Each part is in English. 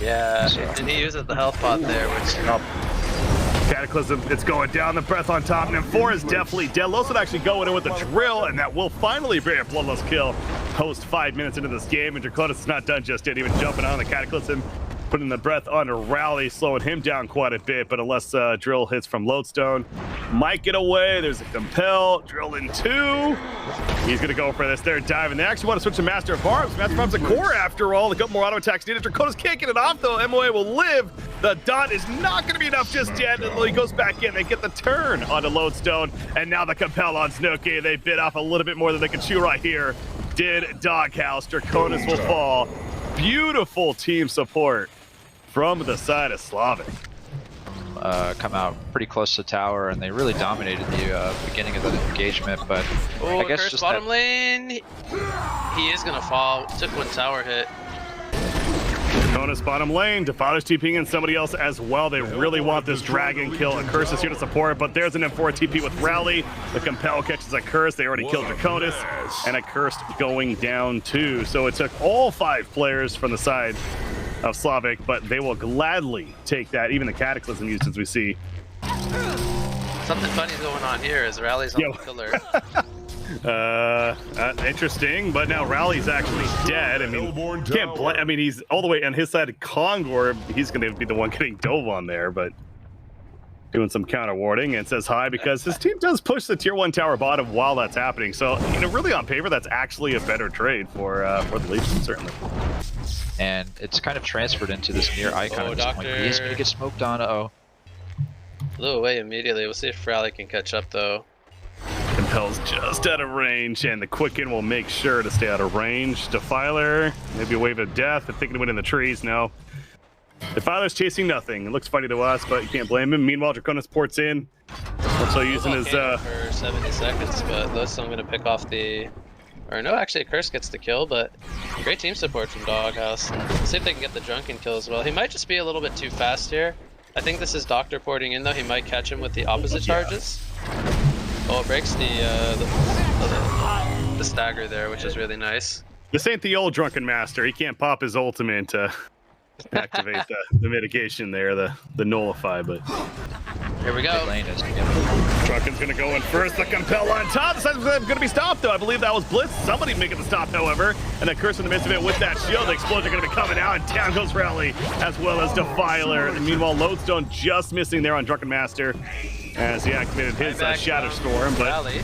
Yeah, and he uses the health pot there, which... Cataclysm, it's going down, the breath on top, and M4 is definitely dead. Los would actually go in with the drill, and that will finally be a bloodless kill. Post 5 minutes into this game, and Draconis is not done just yet, even jumping on the Cataclysm, putting the breath on a rally, slowing him down quite a bit, but unless drill hits from Lodestone, might get away. There's a compel, drill in 2. He's gonna go for this third dive, and they actually want to switch to Master of Arms. Master of Arms a core after all. A couple more auto attacks needed. Draconis can't get it off though. MOA will live. The dot is not gonna be enough just yet until he goes back in. They get the turn onto Lodestone, and now the compel on Snooki. They bit off a little bit more than they could chew right here. Did Doghouse. Draconis will fall. Beautiful team support from the side of Slavic. Come out pretty close to tower, and they really dominated the beginning of the engagement, but I guess Curse just bottom lane, he is gonna fall. Took one tower hit. Draconis bottom lane, Defiler's TPing in somebody else as well. They really want this dragon kill. A Curse is here to support, but there's an M4 TP with Rally. The Compel catches a Curse. They already killed Draconis, and a Curse going down too. So it took all 5 players from the side of Slavic, but they will gladly take that. Even the Cataclysm used, as we see. Something funny going on here is Rally's on the pillar. Interesting, but now Rally's actually dead. I mean, can't blame. I mean, he's all the way on his side of Kongor. He's going to be the one getting dove on there, but doing some counter warding, and says hi because his team does push the tier 1 tower bottom while that's happening. So, you know, really on paper, that's actually a better trade for the Legion, certainly. And it's kind of transferred into this near icon at this point. He is going to get smoked on. Uh-oh. Flew away immediately. We'll see if Rally can catch up, though. Compel's just out of range, and the Quicken will make sure to stay out of range. Defiler, maybe a wave of death. I'm thinking to win in the trees. No. Defiler's chasing nothing. It looks funny to us, but you can't blame him. Meanwhile, Draconis ports in. Also using his... for 70 seconds, but Lodestone going to pick off the... Or no, actually, Curse gets the kill, but great team support from Doghouse. See if they can get the drunken kill as well. He might just be a little bit too fast here. I think this is Doctor porting in, though. He might catch him with the opposite charges. Oh, it breaks the stagger there, which is really nice. This ain't the old Drunken Master. He can't pop his ultimate to activate the mitigation there, the nullify, but... Here we go. Drunken's gonna go in first. The Compel on top. This is gonna be stopped, though. I believe that was Blitz. Somebody making the stop, however. And the Curse in the midst of it with that shield. The explosion gonna be coming out, and down goes Rally, as well as Defiler. And meanwhile, Lodestone just missing there on Drunken Master as he activated his Shadow Storm. But Rally.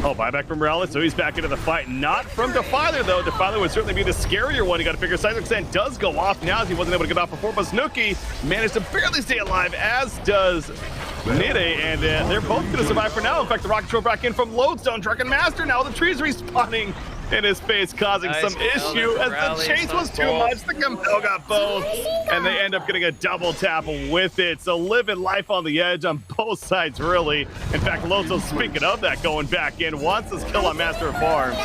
oh, buyback from Rally, so he's back into the fight. Not from Defiler, though. Defiler would certainly be the scarier one. You got to figure Seismic Sand does go off now, as he wasn't able to get off before, but Snooki managed to barely stay alive, as does Nide, and they're both going to survive for now. In fact, the rocket throw back in from Lodestone. Drunken Master now, the trees respawning in his face, causing some issue as the chase was too much. The Compel got both, and they end up getting a double tap with it. So living life on the edge on both sides, really. In fact, Lodestone, speaking of that, going back in, wants this kill on Master of Arms,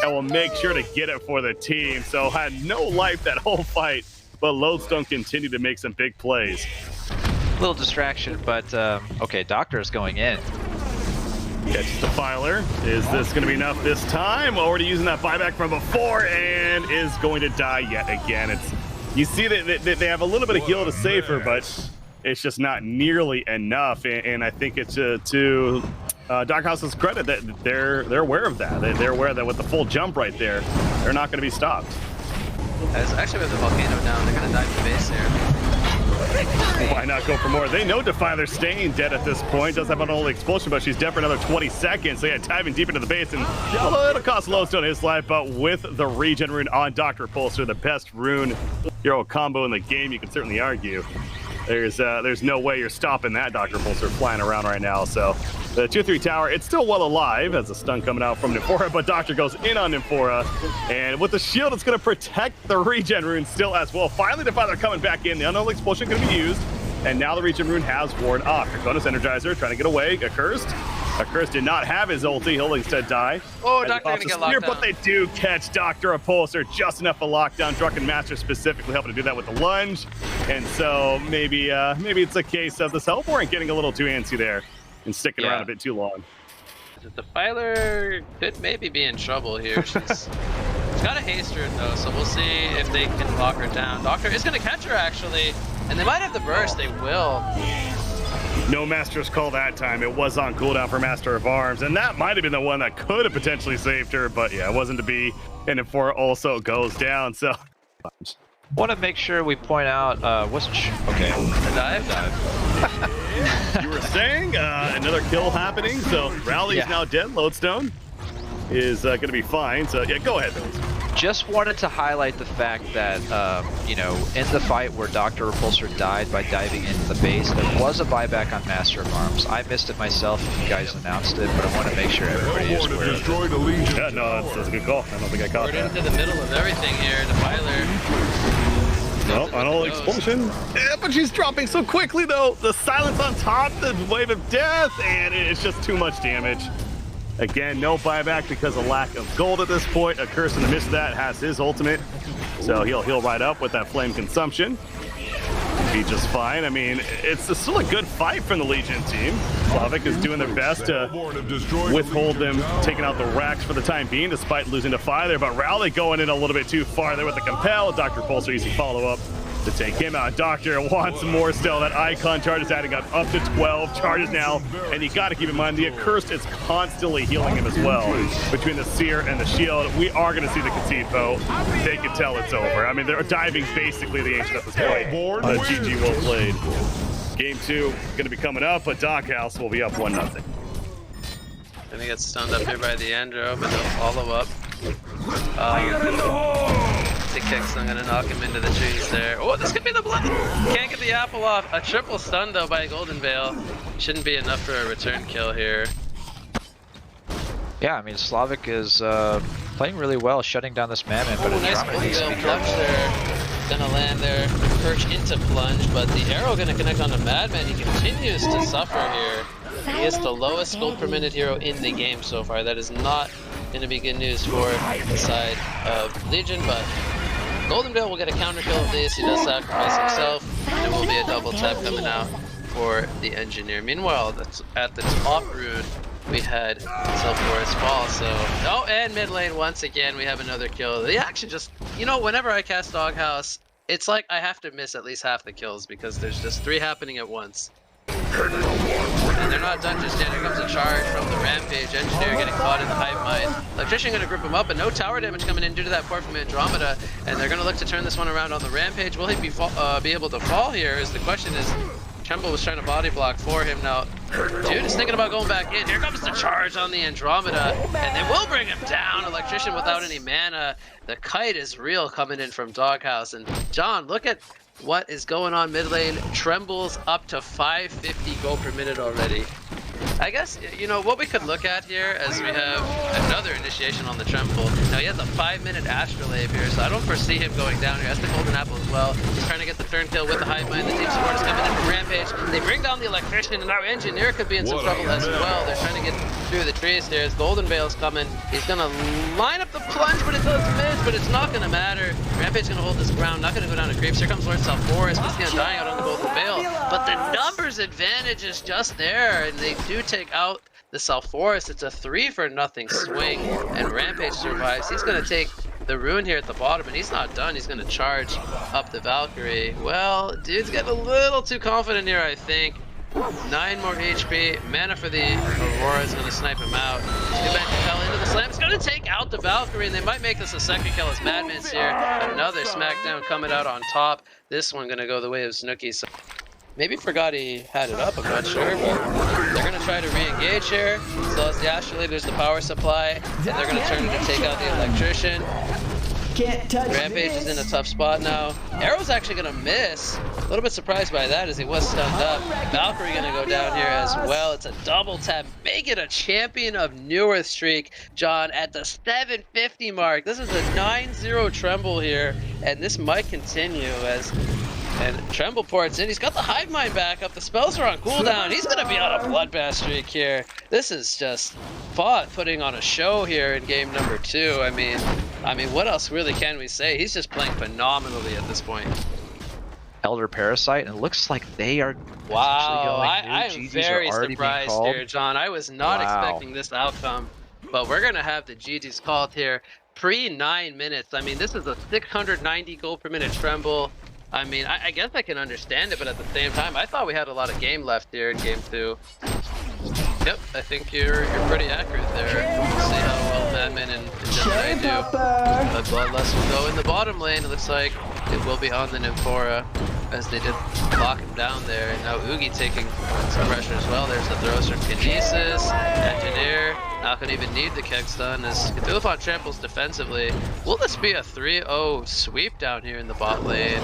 and will make sure to get it for the team. So had no life that whole fight, but Lodestone continued to make some big plays. Little distraction, but okay, Doctor is going in. Catches Defiler. Is this going to be enough this time? Already using that buyback from before, and is going to die yet again. It's, you see that they have a little bit of heal to save her, but it's just not nearly enough. And I think it's to Doghouse's credit that they're aware of that. They're aware that with the full jump right there, they're not going to be stopped. Actually, with the volcano down, they're going to dive the base here. Why not go for more? They know Defiler's staying dead at this point. Does have an old explosion, but she's dead for another 20 seconds. So yeah, diving deep into the base, and it'll cost Lodestone his life, but with the regen rune on Dr. Pulsar, the best rune hero combo in the game, you can certainly argue. There's no way you're stopping that Dr. Pulsar flying around right now. So the 2-3 tower, it's still well alive as a stun coming out from Nymphora, but Doctor goes in on Nymphora, and with the shield, it's going to protect the regen rune still as well. Finally, Defiler coming back in. The unknown explosion going to be used, and now the regen rune has worn off. Draconis Energizer trying to get away. Accursed. Accursed did not have his ulti. He'll instead die. Oh, Doctor gonna get locked down. But they do catch Doctor Pulsar just enough for lockdown. Drunken Master specifically helping to do that with the lunge, and so maybe it's a case of the Self-Warrant getting a little too antsy there and sticking around a bit too long. The Defiler could maybe be in trouble here. She's Got a haster it though, so we'll see if they can lock her down. Doctor is gonna catch her actually, and they might have the burst. They will. No Master's Call that time. It was on cooldown for Master of Arms, and that might have been the one that could have potentially saved her, but yeah, it wasn't to be. And then 4 also goes down, so. Want to make sure we point out, okay. Dive. You were saying another kill happening, so Rally is now dead. Lodestone is going to be fine, so yeah, go ahead, Bills. Just wanted to highlight the fact that, you know, in the fight where Dr. Repulsor died by diving into the base, there was a buyback on Master of Arms. I missed it myself if you guys announced it, but I want to make sure everybody is aware of it. Yeah, no, that's a good call. I don't think I caught We're that. into the middle of everything here. Defiler. Well, on all explosion. Yeah, but she's dropping so quickly, though. The silence on top, the wave of death, and it's just too much damage. Again, no buyback because of lack of gold at this point. A Curse in the midst of that has his ultimate, so he'll heal right up with that flame consumption. Be just fine. I mean, it's still a good fight from the Legion team. Slavic is doing their best to withhold them taking out the racks for the time being, despite losing to Fire there. But Rowley going in a little bit too far there with the compel. Dr. Pulsar easy follow-up to take him out. Doctor wants more still. That icon charge is adding up to 12 charges now. And you got to keep in mind, the Accursed is constantly healing him as well. Between the Seer and the Shield, we are going to see the concede, though. They can tell it's over. I mean, they're diving basically the Ancient at this point. GG well played. Game 2 going to be coming up, but Doghouse will be up 1-0. Gonna get stunned up here by the Andro, but they'll follow up. The kicks, I'm gonna knock him into the trees there. Oh, this could be the blood! Can't get the apple off. A triple stun though by Golden Veil. Shouldn't be enough for a return kill here. Yeah, I mean, Slavic is playing really well, shutting down this Mammon, but Nice Andromeda Golden needs to Veil be plunge careful. there. Gonna land there, perch into plunge, but the arrow gonna connect on the Madman. He continues to suffer here. He is the lowest gold per minute hero in the game so far. That is not gonna be good news for the side of Legion, but Golden Veil will get a counter kill of this. He does sacrifice himself, and it will be a double tap coming out for the Engineer. Meanwhile, that's at the top rune, we had Self-Forest fall, so... Oh, and mid lane once again, we have another kill. The action just... You know, whenever I cast Doghouse, it's like I have to miss at least half the kills because there's just 3 happening at once. And they're not done just yet. Here comes a charge from the Rampage. Engineer getting caught in the Hive Mind. Electrician gonna group him up, but no tower damage coming in due to that port from Andromeda. And they're gonna look to turn this one around on the Rampage. Will he be able to fall here? Is the question is... Tremble was trying to body block for him now. Dude is thinking about going back in. Here comes the charge on the Andromeda, and they will bring him down. Electrician without any mana. The kite is real coming in from Doghouse. And John, look at what is going on mid lane. Trembles up to 550 gold per minute already. I guess, you know, what we could look at here as we have another initiation on the Tremble. Now, he has a 5-minute Astrolabe here, so I don't foresee him going down here. Has the Golden Apple as well. He's trying to get the turn kill with the Hive Mind. The team support is coming in from Rampage. They bring down the Electrician, and our Engineer could be in some trouble as well. They're trying to get through the trees here as Golden Veil's coming. He's going to line up the plunge, but it does miss, but it's not going to matter. Rampage's going to hold this ground, not going to go down to creeps. Here comes Lord Self-Forest, but he's going to die out on the Golden Veil. But the numbers advantage is just there, and they do take out the Self-Forest. It's a 3-for-0 swing, and Rampage survives. He's going to take the rune here at the bottom, and he's not done. He's going to charge up the Valkyrie. Well, dude's getting a little too confident here, I think. 9 more HP. Mana for the Aurora is going to snipe him out. Two-man compel into the slam. It's going to take out the Valkyrie, and they might make this a second kill as Madman's here. Another smackdown coming out on top. This one going to go the way of Snooki. So maybe forgot he had it up, I'm not sure, but they're going to try to re-engage here. So as the Astrolabe, there's the power supply, and they're going to turn it to take out the Electrician. Can't touch Rampage is in a tough spot now. Arrow's actually going to miss. A little bit surprised by that as he was stunned up. Valkyrie going to go down here as well. It's a double tap. Make it a champion of Newerth streak, John, at the 750 mark. This is a 9-0 Tremble here, and this might continue as... And Tremble ports in. He's got the Hive Mind back up. The spells are on cooldown. He's going to be on a bloodbath streak here. This is just Fought putting on a show here in game number 2. I mean, what else really can we say? He's just playing phenomenally at this point. Elder Parasite, and it looks like they are Wow, I'm GGs very are already surprised being called. here, John. I was not expecting this outcome, but we're going to have the GGs called here. pre-9 minutes. I mean, this is a 690 gold per minute tremble. I mean, I guess I can understand it, but at the same time, I thought we had a lot of game left here in game 2. Yep, I think you're pretty accurate there. We'll see how well Madman and Gemini do. But Bloodlust will go in the bottom lane. It looks like it will be on the Nymphora, as they did lock him down there. And now Oogie taking some pressure as well. There's the throws from Kinesis, Engineer. Not gonna even need the keg stun as Cthulhuphon tramples defensively. Will this be a 3-0 sweep down here in the bot lane?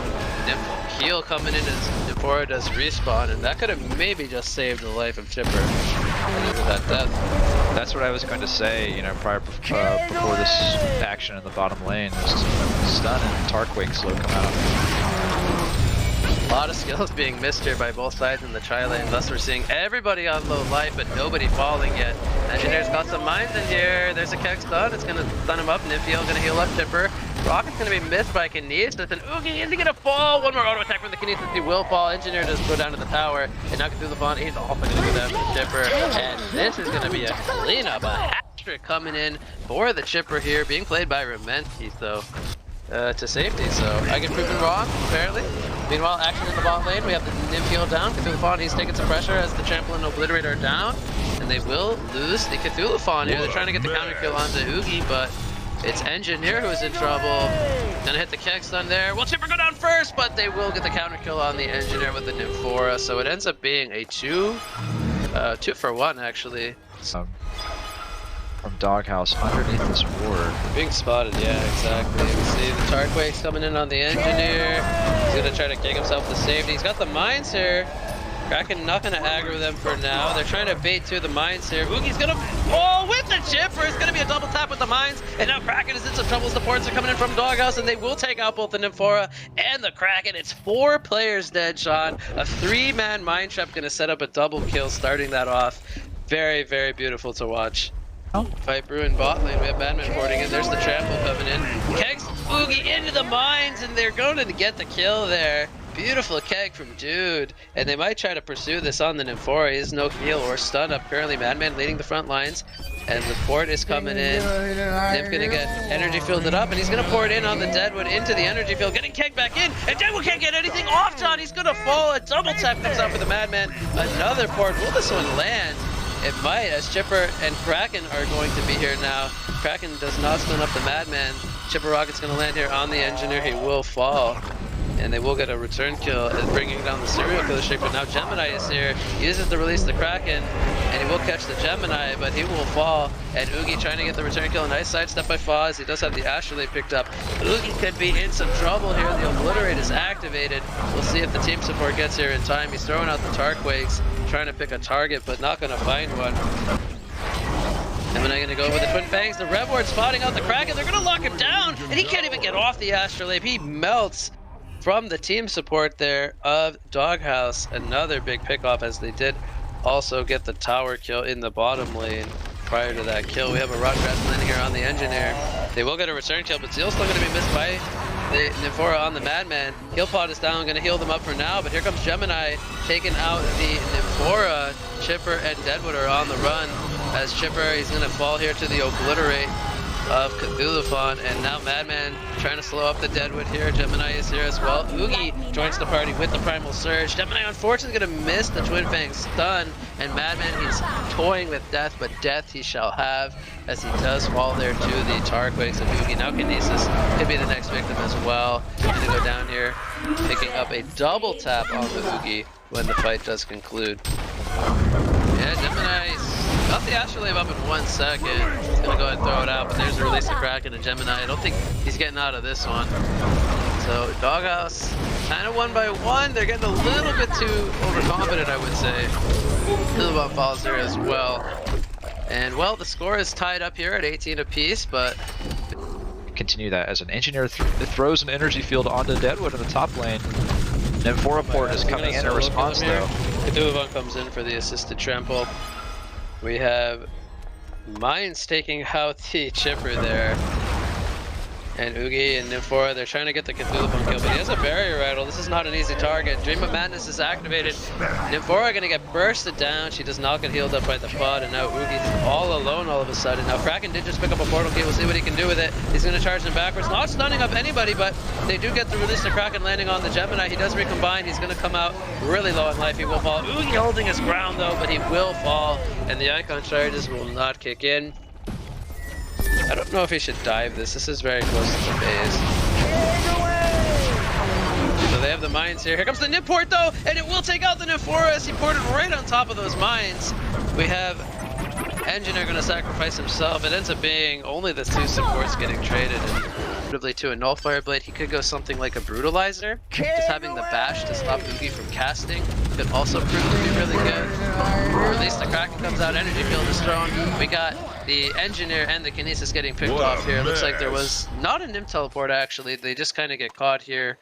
Heal coming in as Nymphora does respawn, and that could have maybe just saved the life of Chipper with that death. That's what I was going to say, you know, before this action in the bottom lane. There's stun and Tarquake slow come out. A lot of skills being missed here by both sides in the tri lane. Thus we're seeing everybody on low life, but nobody falling yet. Engineer's got some mines in here. There's a keg stun. It's gonna stun him up. Nymphiel gonna heal up Chipper. Rocket's gonna be missed by Kinesis, and Oogie is gonna fall. One more auto attack from the Kinesis. He will fall. Engineer does go down to the tower, and now Cthulhuphon, he's also gonna go down to the Chipper. And this is gonna be a cleanup, a hat-trick coming in for the Chipper here, being played by Romensky, so to safety. So I get proven wrong, apparently. Meanwhile, action in the bot lane. We have the Nymphiel down. Cthulhuphon, he's taking some pressure as the Trample and Obliterator are down. And they will lose the Cthulhuphon here. They're trying to get the counter kill onto Oogie, but it's Engineer who's in trouble. Gonna hit the keg stun there. Will Chipper go down first? But they will get the counter kill on the Engineer with the Nymphora. So it ends up being a 2 for 1 actually. From Doghouse underneath this ward. Being spotted, yeah, exactly. We see the Tarquake's coming in on the Engineer. He's gonna try to kick himself to safety. He's got the mines here. Kraken not gonna aggro them for now. They're trying to bait to the mines here. Oogie's gonna fall with the Chipper. It's gonna be a double tap with the mines. And now Kraken is in some trouble. Supports are coming in from Doghouse, and they will take out both the Nymphora and the Kraken. It's 4 players dead, Sean. A 3-man mine trap gonna set up a double kill, starting that off. Very, very beautiful to watch. Fight brew in bot lane. We have Madman porting in. There's the trample coming in. Kegs Oogie into the mines, and they're going to get the kill there. Beautiful keg from Dude. And they might try to pursue this on the Nymphora. He has no heal or stun up currently. Madman leading the front lines. And the port is coming in. Nymph gonna get energy fielded up, and he's gonna pour it in on the Deadwood into the energy field, getting keg back in, and Deadwood can't get anything off, John. He's gonna fall. A double tap comes out for the Madman. Another port. Will this one land? It might, as Chipper and Kraken are going to be here now. Kraken does not stun up the Madman. Chipper Rocket's going to land here on the Engineer. He will fall. And they will get a return kill, bringing down the serial killer streak. But now Gemini is here. He uses to release the Kraken, and he will catch the Gemini, but he will fall. And Oogie trying to get the return kill. Nice sidestep by Foz. He does have the Astrolabe picked up. Oogie could be in some trouble here. The Obliterate is activated. We'll see if the team support gets here in time. He's throwing out the Tarquakes, trying to pick a target, but not going to find one. Gemini going to go with the Twin Fangs. The Rev Ward spotting out the Kraken. They're going to lock him down, and he can't even get off the Astrolabe. He melts from the team support there of Doghouse. Another big pickoff, as they did also get the tower kill in the bottom lane prior to that kill. We have a Rockcraft landing here on the Engineer. They will get a return kill, but Zeal's still going to be missed by the Nymphora on the Madman. Heal pod is down, going to heal them up for now, but here comes Gemini taking out the Nymphora. Chipper and Deadwood are on the run, as Chipper, he's going to fall here to the Obliterate of Cthulhuphon, and now Madman trying to slow up the Deadwood here. Gemini is here as well. Oogie joins the party with the Primal Surge. Gemini unfortunately going to miss the Twin Fang stun, and Madman, he's toying with death, but death he shall have, as he does fall there to the Tarquakes of Oogie. Now Kinesis could be the next victim as well. Going to go down here, picking up a double tap on the Oogie when the fight does conclude. Yeah, Gemini's got the Astrolabe up in 1 second. He's gonna go ahead and throw it out, but there's a release of Kraken and Gemini. I don't think he's getting out of this one. So Doghouse kind of 1 by 1. They're getting a little bit too overconfident, I would say. Cthulhuphon falls there as well. And well, the score is tied up here at 18 apiece, but continue that as an Engineer throws an energy field onto Deadwood in the top lane. Nymphora port is coming in response though. Cthulhuphon comes in for the assisted trample. We have Mines taking out the Chipper there. And Oogie and Nymphora, they're trying to get the Cthulhu kill, but he has a barrier rattle. This is not an easy target. Dream of Madness is activated. Nymphora gonna get bursted down. She does not get healed up by the pod, and now Oogie's all alone all of a sudden. Now Kraken did just pick up a portal key. We'll see what he can do with it. He's gonna charge them backwards, not stunning up anybody, but they do get the release to Kraken landing on the Gemini. He does recombine. He's gonna come out really low in life. He will fall. Oogie holding his ground though, but he will fall, and the Icon charges will not kick in. I don't know if he should dive this. This is very close to the base. So they have the mines here. Here comes the Nip port though, and it will take out the Nymphora as he ported right on top of those mines. We have Engineer gonna sacrifice himself. It ends up being only the 2 supports getting traded, and to a Nullifier Blade. He could go something like a Brutalizer. Just having the bash to stop Oogie from casting could also prove to be really good. Or at least the Kraken comes out, Energy Field is thrown. We got the Engineer and the Kinesis getting picked off here. It looks like there was not a Nim teleport actually. They just kind of get caught here.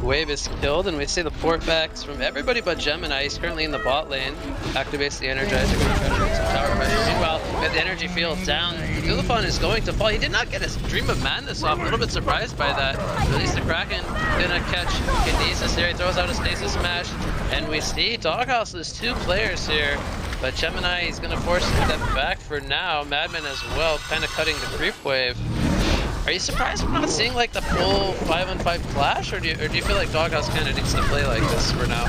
Wave is killed, and we see the port backs from everybody but Gemini. He's currently in the bot lane. Activates the Energizer, going to try to bring some tower pressure. Meanwhile, with the energy field down, Cthulhu is going to fall. He did not get his Dream of Madness off. A little bit surprised by that. Release the Kraken, gonna catch Kinesis here. He throws out a Stasis Smash, and we see Doghouse is 2 players here. But Gemini is gonna force a step back for now. Madman as well, kind of cutting the creep wave. Are you surprised we're not seeing like the full 5-on-5 clash, or do you feel like Doghouse kind of needs to play like this for now?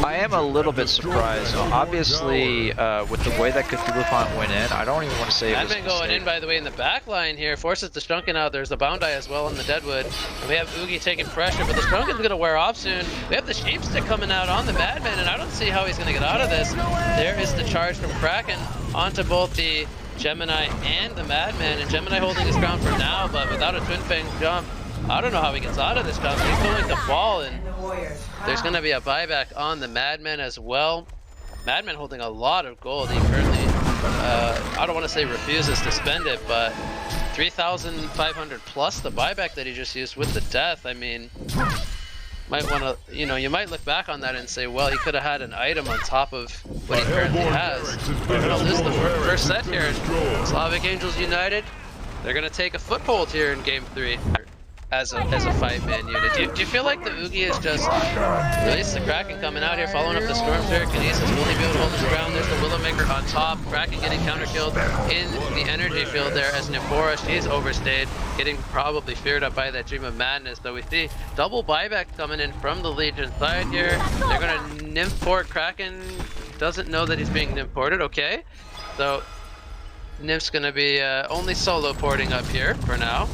I am a little bit surprised. Obviously, with the way that Cthulhu went in, I don't even want to say it was a Madman going in, by the way, in the back line here, forces the Strunken out. There's the Bound Eye as well in the Deadwood. And we have Oogie taking pressure, but the Strunken's going to wear off soon. We have the Sheepstick coming out on the Madman, and I don't see how he's going to get out of this. There is the charge from Kraken onto both the Gemini and the Madman, and Gemini holding his ground for now, but without a Twin Fang jump, I don't know how he gets out of this jump. He's going to fall, and there's going to be a buyback on the Madman as well. Madman holding a lot of gold. He currently, I don't want to say refuses to spend it, but 3,500 plus the buyback that he just used with the death. I mean, might want to, you might look back on that and say, well, he could have had an item on top of what he currently has. We're going to lose the first set here. Slavic Angels United, they're going to take a foothold here in Game 3 as a 5-man unit. Do you feel like the Oogie is just release the Kraken coming out here, following up the Storm Spirit? Kinesis, will he be able to hold his ground? There's the Willowmaker on top. Kraken getting counter-killed in the energy field there as Nymphora, she's overstayed, getting probably feared up by that Dream of Madness. So we see double buyback coming in from the Legion side here. They're going to Nymph port. Kraken doesn't know that he's being Nymph ported. Okay, so Nymph's going to be only solo porting up here for now.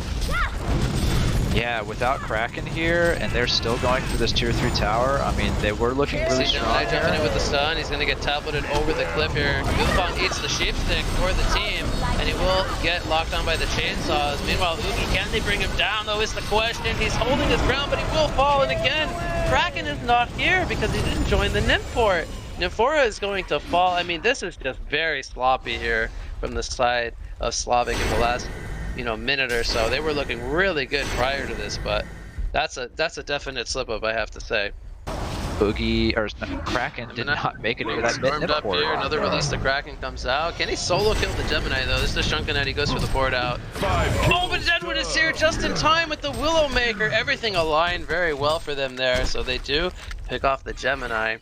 Yeah, without Kraken here, and they're still going for this tier 3 tower. I mean, they were looking really strong. Jumping in with the stun, he's going to get tableted over the cliff here. Cthulhu eats the Sheepstick for the team, and he will get locked on by the chainsaws. Meanwhile, Oogie, can they bring him down, though, is the question. He's holding his ground, but he will fall, and again, Kraken is not here because he didn't join the Nymph port. Nymphora is going to fall. I mean, this is just very sloppy here from the side of Slavic in the last minute or so. They were looking really good prior to this, but that's a definite slip up, I have to say. Oogie or Kraken did not make it to that mid up here. Another release. The Kraken comes out. Can he solo kill the Gemini though? This is the Shrunken. He goes for the port out. Oh, but Deadwood is here just in time with the Willowmaker. Everything aligned very well for them there, so they do pick off the Gemini.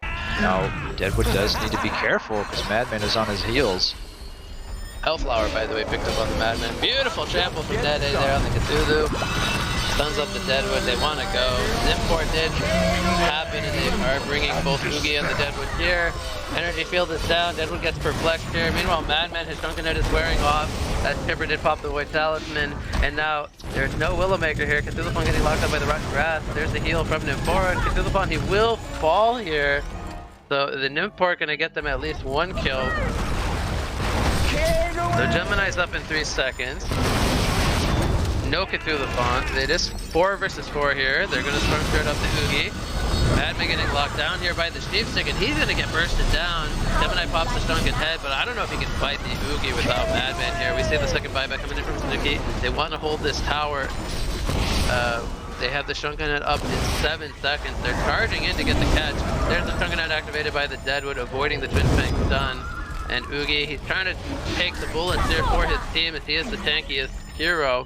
Now Deadwood does need to be careful because Madman is on his heels. Hellflower, by the way, picked up on the Madman. Beautiful trample from Dead A there on the Cthulhu. Stuns up the Deadwood. They want to go. Nymph did happen, and they are bringing both Oogie and the Deadwood here. Energy field is down. Deadwood gets perplexed here. Meanwhile, Madman, his Drunken Head is wearing off. That Skipper did pop the Void Talisman, and now there's no Willowmaker here. Cthulhu getting locked up by the Rush Grass. There's the heal from Nymphora, and Cthulhu, he will fall here. So the Nymph going to get them at least 1 kill. So Gemini's up in 3 seconds. No Cthulhu Font. It is 4 versus 4 here. They're going to Storm Spirit up the Oogie. Madman getting locked down here by the Sheepstick, and he's going to get bursted down. Gemini pops the Shrunken Head, but I don't know if he can fight the Oogie without Madman here. We see the second buyback coming in from Snooki. They want to hold this tower. They have the Shrunken Head up in 7 seconds. They're charging in to get the catch. There's the Shrunken Head activated by the Deadwood, avoiding the Twin Fang stun. And Oogie, he's trying to take the bullets here for his team as he is the tankiest hero.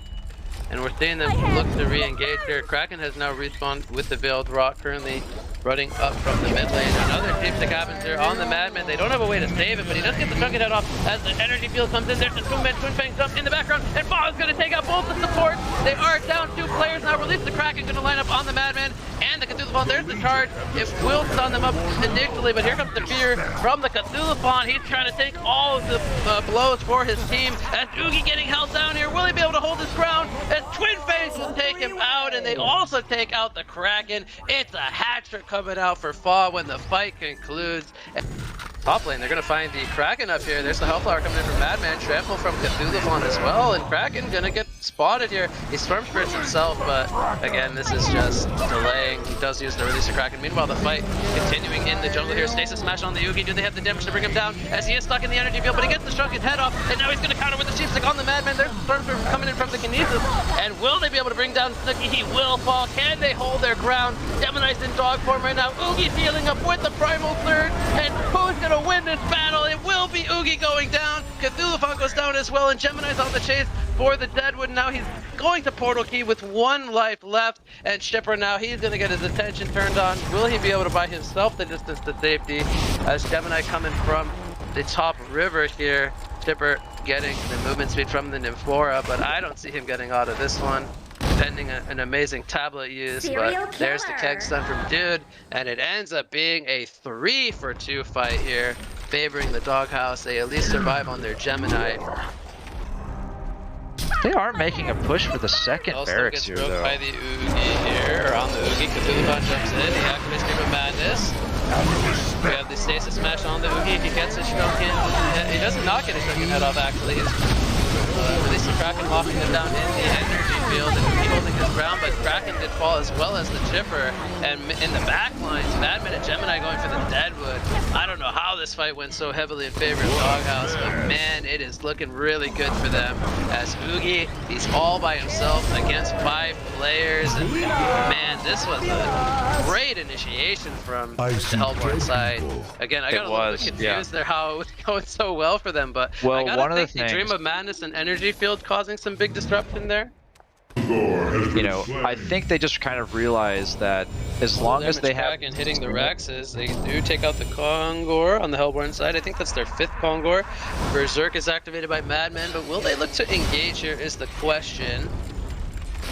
And we're seeing them look to re-engage here. Kraken has now respawned with the Veiled Rock, currently running up from the mid lane. Another cheap stick happens here on the Madman. They don't have a way to save it, but he does get the chunky head off as the energy field comes in. There's the Twin Fang jump in the background, and Fa is going to take out both the supports. They are down 2 players now. Release the Kraken, going to line up on the Madman and the Cthulhuphon. There's the charge. It will stun them up initially, but here comes the fear from the Cthulhuphon. He's trying to take all of the blows for his team. As Oogie getting held down here, will he be able to hold his ground? As Twin Fangs will take him out, and they also take out the Kraken. It's a hat trick coming out for Fa when the fight concludes. Top lane, they're going to find the Kraken up here. There's the Hellflower coming in from Madman, trample from Cthulhuphon as well, and Kraken going to get spotted here. He Storm Spirits himself, but again, this is just delaying. He does use the release of Kraken. Meanwhile, the fight continuing in the jungle here. Stasis smash on the Yugi. Do they have the damage to bring him down? As he is stuck in the energy field, but he gets the shrunken head off, and now he's going to counter with the Sheep Stick on the Madman. There's the Storm Spirit coming in from the Kinesis, and will they be able to bring down Snooki? He will fall. Can they hold their ground? Gemini's in dog form right now. Oogie's healing up with the Primal Surge, and who's going to win this battle? It will be Oogie going down. Cthulhuphon goes down as well, and Gemini's on the chase for the Deadwood. Now he's going to Portal Key with 1 life left, and Shipper now, he's going to get his attention turned on. Will he be able to buy himself the distance to safety? As Gemini coming from the top river here, Shipper getting the movement speed from the Nymphora, but I don't see him getting out of this one. Pending an amazing tablet use, but there's the keg stun from Dude, and it ends up being a 3-for-2 fight here, favoring the Doghouse. They at least survive on their Gemini. They are making a push for the second barracks here, though. By the Oogie here, or on the Oogie. Cthulhuphon jumps in, he activates Stream of Madness. We have the Stasis smash on the Oogie. He gets a Shrunken. He doesn't not get a Shrunken head off, actually. He's releasing Kraken, locking him down in the energy field, and Oogie holding his ground, but Kraken did fall as well as the Chipper. And in the back lines, Madman and Gemini going for the Deadwood. I don't know how this fight went so heavily in favor of Doghouse, but man, it is looking really good for them. As Oogie, he's all by himself against 5 players, and man, this was a great initiation from the Hellborn side. Again, I got a little bit confused there how it was going so well for them, but I gotta think the Dream of Madness and energy field causing some big disruption there. You know, I think they just kind of realized that as long as they have hitting the Rexes, they do take out the Kongor on the Hellborn side. I think that's their 5th Kongor. Berserk is activated by Madman, but will they look to engage here is the question.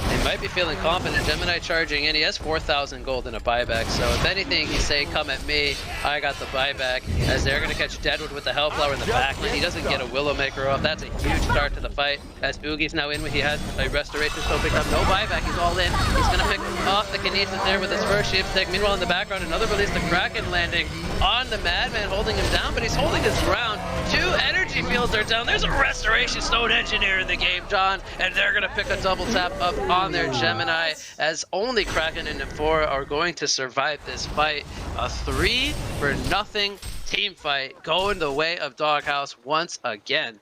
They might be feeling confident. Gemini charging in. He has 4,000 gold in a buyback, so if anything, he's saying, come at me, I got the buyback, as they're going to catch Deadwood with the Hellflower in the backline. He doesn't get a Willowmaker off. That's a huge start to the fight, as Oogie's now in. He has a Restoration Stone picked up. No buyback. He's all in. He's going to pick off the Kinesis there with his first Sheep Stick. Meanwhile, in the background, another release, the Kraken landing on the Madman, holding him down, but he's holding his ground. 2 energy fields are down. There's a Restoration Stone Engineer in the game, John, and they're going to pick a double tap up on their Gemini, as only Kraken and Nymphora are going to survive this fight. A 3-for-0 team fight going the way of Doghouse once again.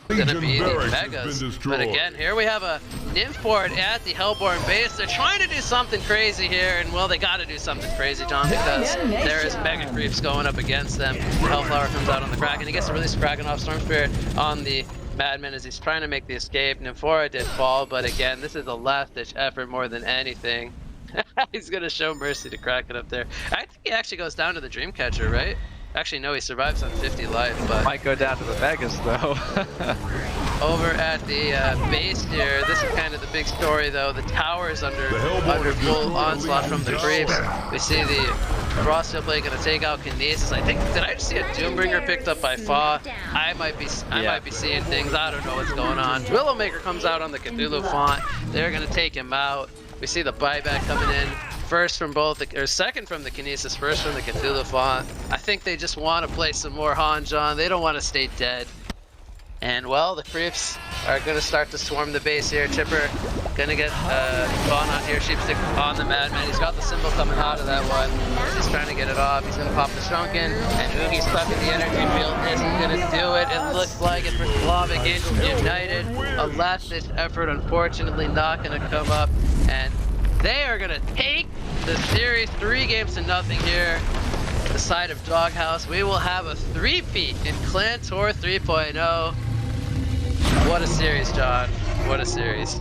Going to be the Megas, but again, here we have a Nymph board at the Hellborn base. They're trying to do something crazy here, and well, they got to do something crazy, John, because there is Mega Creeps going up against them. Hellflower comes out on the Kraken. He gets to release Kraken off Storm Spirit on the Madman as he's trying to make the escape. Nymphora did fall, but again, this is a last-ditch effort more than anything. He's going to show mercy to Kraken up there. I think he actually goes down to the Dreamcatcher, right? Actually, no, he survives on 50 life, but... Might go down to the Vegas, though. Over at the base here, this is kind of the big story, though. The tower is under full onslaught from the creeps. We see the Frostfield Blade going to take out Kinesis. I think, did I just see a Doombringer picked up by Fa? I might be seeing things. I don't know what's going on. Willowmaker comes out on the Cthulhuphon. They're going to take him out. We see the buyback coming in. First from both, or second from the Kinesis, first from the Cthulhuphon. I think they just want to play some more Hanjon. They don't want to stay dead. And well, the creeps are going to start to swarm the base here. Chipper going to get gone on here. Sheepstick on the Madman. He's got the symbol coming out of that one. He's trying to get it off. He's going to pop the Shrunken. And Oogie's stuck in the energy field. Isn't going to do it. It looks like it for Slavic United. A last-ditch effort, unfortunately, not going to come up. And they are going to take the series 3-0 here. The side of Doghouse. We will have a 3-peat in ClanTour 3.0. What a series, John. What a series.